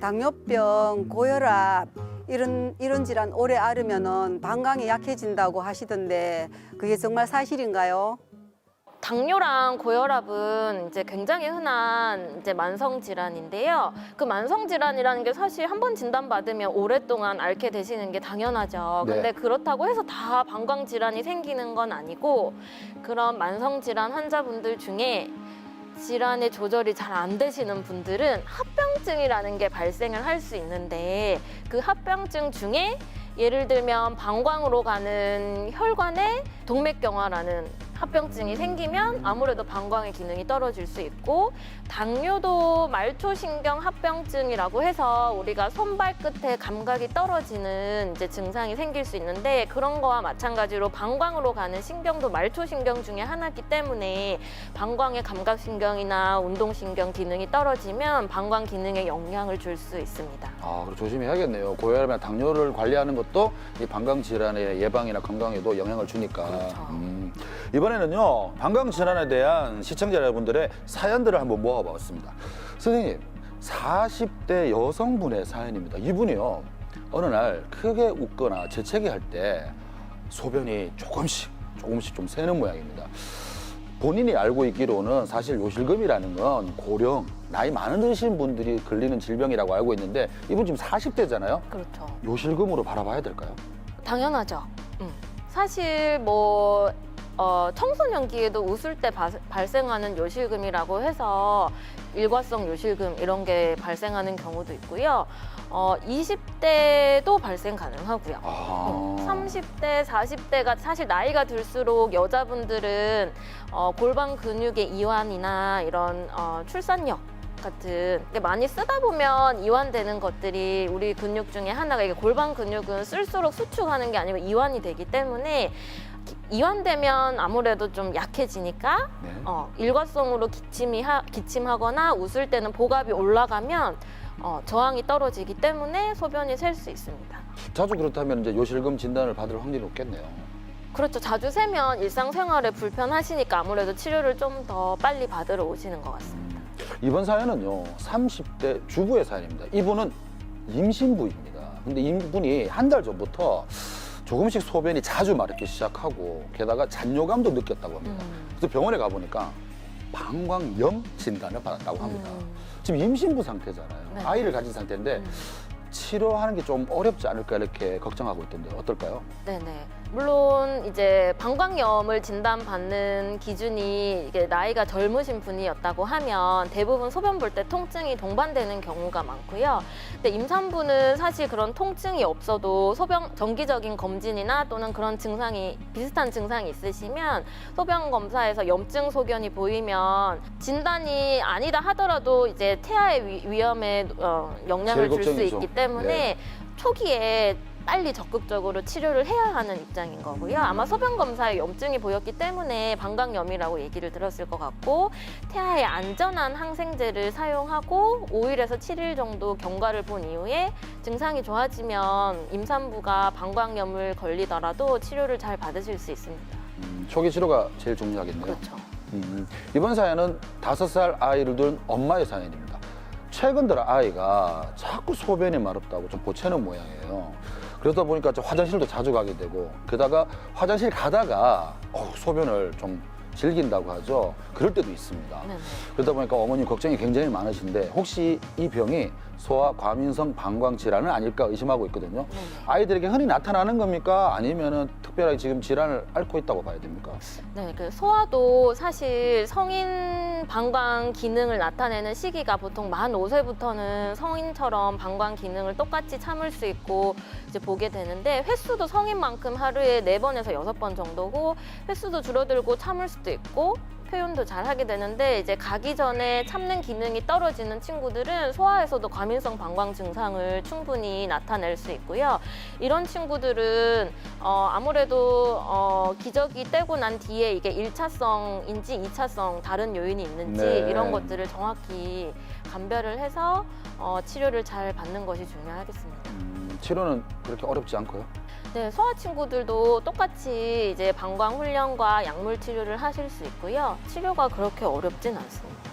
당뇨병, 고혈압 이런 질환 오래 앓으면은 방광이 약해진다고 하시던데 그게 정말 사실인가요? 당뇨랑 고혈압은 이제 굉장히 흔한 이제 만성 질환인데요. 그 만성 질환이라는 게 사실 한 번 진단받으면 오랫동안 앓게 되시는 게 당연하죠. 네. 근데 그렇다고 해서 다 방광 질환이 생기는 건 아니고 그런 만성 질환 환자분들 중에 질환의 조절이 잘 안 되시는 분들은 합병증이라는 게 발생을 할 수 있는데 그 합병증 중에 예를 들면 방광으로 가는 혈관에 동맥경화라는 합병증이 생기면 아무래도 방광의 기능이 떨어질 수 있고 당뇨도 말초신경 합병증이라고 해서 우리가 손발 끝에 감각이 떨어지는 이제 증상이 생길 수 있는데 그런 거와 마찬가지로 방광으로 가는 신경도 말초신경 중에 하나이기 때문에 방광의 감각신경이나 운동신경 기능이 떨어지면 방광 기능에 영향을 줄 수 있습니다. 아, 그럼 조심해야겠네요. 고혈압이나 당뇨를 관리하는 것도 이 방광 질환의 예방이나 건강에도 영향을 주니까. 그렇죠. 이번에는요, 방광 질환에 대한 시청자 여러분들의 사연들을 한번 모아봤습니다. 선생님, 40대 여성분의 사연입니다. 이분이요, 어느 날 크게 웃거나 재채기 할 때 소변이 조금씩 좀 새는 모양입니다. 본인이 알고 있기로는 사실 요실금이라는 건 고령, 나이 많은 드신 분들이 걸리는 질병이라고 알고 있는데 이분 지금 40대잖아요. 그렇죠. 요실금으로 바라봐야 될까요? 당연하죠. 사실 청소년기에도 웃을 때 발생하는 요실금이라고 해서 일과성 요실금 이런 게 발생하는 경우도 있고요. 20대도 발생 가능하고요. 30대, 40대가 사실 나이가 들수록 여자분들은 골반 근육의 이완이나 이런 출산력 같은 많이 쓰다 보면 이완되는 것들이 우리 근육 중에 하나가 이게 골반 근육은 쓸수록 수축하는 게 아니고 이완이 되기 때문에 이완되면 아무래도 좀 약해지니까 네. 일과성으로 기침하거나 웃을 때는 복압이 올라가면 저항이 떨어지기 때문에 소변이 셀 수 있습니다. 자주 그렇다면 이제 요실금 진단을 받을 확률이 높겠네요. 그렇죠. 자주 세면 일상생활에 불편하시니까 아무래도 치료를 좀 더 빨리 받으러 오시는 것 같습니다. 이번 사연은요, 30대 주부의 사연입니다. 이분은 임신부입니다. 근데 이분이 한 달 전부터 조금씩 소변이 자주 마르기 시작하고 게다가 잔뇨감도 느꼈다고 합니다. 그래서 병원에 가보니까 방광염 진단을 받았다고 합니다. 지금 임신부 상태잖아요. 네. 아이를 가진 상태인데 치료하는 게 좀 어렵지 않을까 이렇게 걱정하고 있던데 어떨까요? 네네. 물론 이제 방광염을 진단받는 기준이 이게 나이가 젊으신 분이었다고 하면 대부분 소변 볼 때 통증이 동반되는 경우가 많고요. 근데 임산부는 사실 그런 통증이 없어도 정기적인 검진이나 또는 그런 비슷한 증상이 있으시면 소변 검사에서 염증 소견이 보이면 진단이 아니다 하더라도 이제 태아의 위험에 영향을 줄 수 걱정이죠. 있기 때문에 초기에 빨리 적극적으로 치료를 해야 하는 입장인 거고요. 아마 소변 검사에 염증이 보였기 때문에 방광염이라고 얘기를 들었을 것 같고 태아에 안전한 항생제를 사용하고 5일에서 7일 정도 경과를 본 이후에 증상이 좋아지면 임산부가 방광염을 걸리더라도 치료를 잘 받으실 수 있습니다. 초기 치료가 제일 중요하겠네요. 그렇죠. 이번 사연은 5살 아이를 둔 엄마의 사연입니다. 최근 들어 아이가 자꾸 소변이 마렵다고 좀 보채는 모양이에요. 그러다 보니까 화장실도 자주 가게 되고 게다가 화장실 가다가 소변을 좀 즐긴다고 하죠. 그럴 때도 있습니다. 네네. 그러다 보니까 어머님 걱정이 굉장히 많으신데 혹시 이 병이 소아 과민성 방광 질환은 아닐까 의심하고 있거든요. 네네. 아이들에게 흔히 나타나는 겁니까? 아니면은 특별하게 지금 질환을 앓고 있다고 봐야 됩니까? 네, 그 소아도 사실 성인 방광 기능을 나타내는 시기가 보통 만 5세부터는 성인처럼 방광 기능을 똑같이 참을 수 있고 이제 보게 되는데 횟수도 성인만큼 하루에 4번에서 6번 정도고 횟수도 줄어들고 참을 수도 있고 표현도 잘 하게 되는데 이제 가기 전에 참는 기능이 떨어지는 친구들은 소아에서도 과민성 방광 증상을 충분히 나타낼 수 있고요. 이런 친구들은 아무래도 기저귀 떼고 난 뒤에 이게 1차성인지 2차성 다른 요인이 있는지 네. 이런 것들을 정확히 감별을 해서 치료를 잘 받는 것이 중요하겠습니다. 치료는 그렇게 어렵지 않고요? 네, 소아 친구들도 똑같이 이제 방광 훈련과 약물 치료를 하실 수 있고요. 치료가 그렇게 어렵진 않습니다.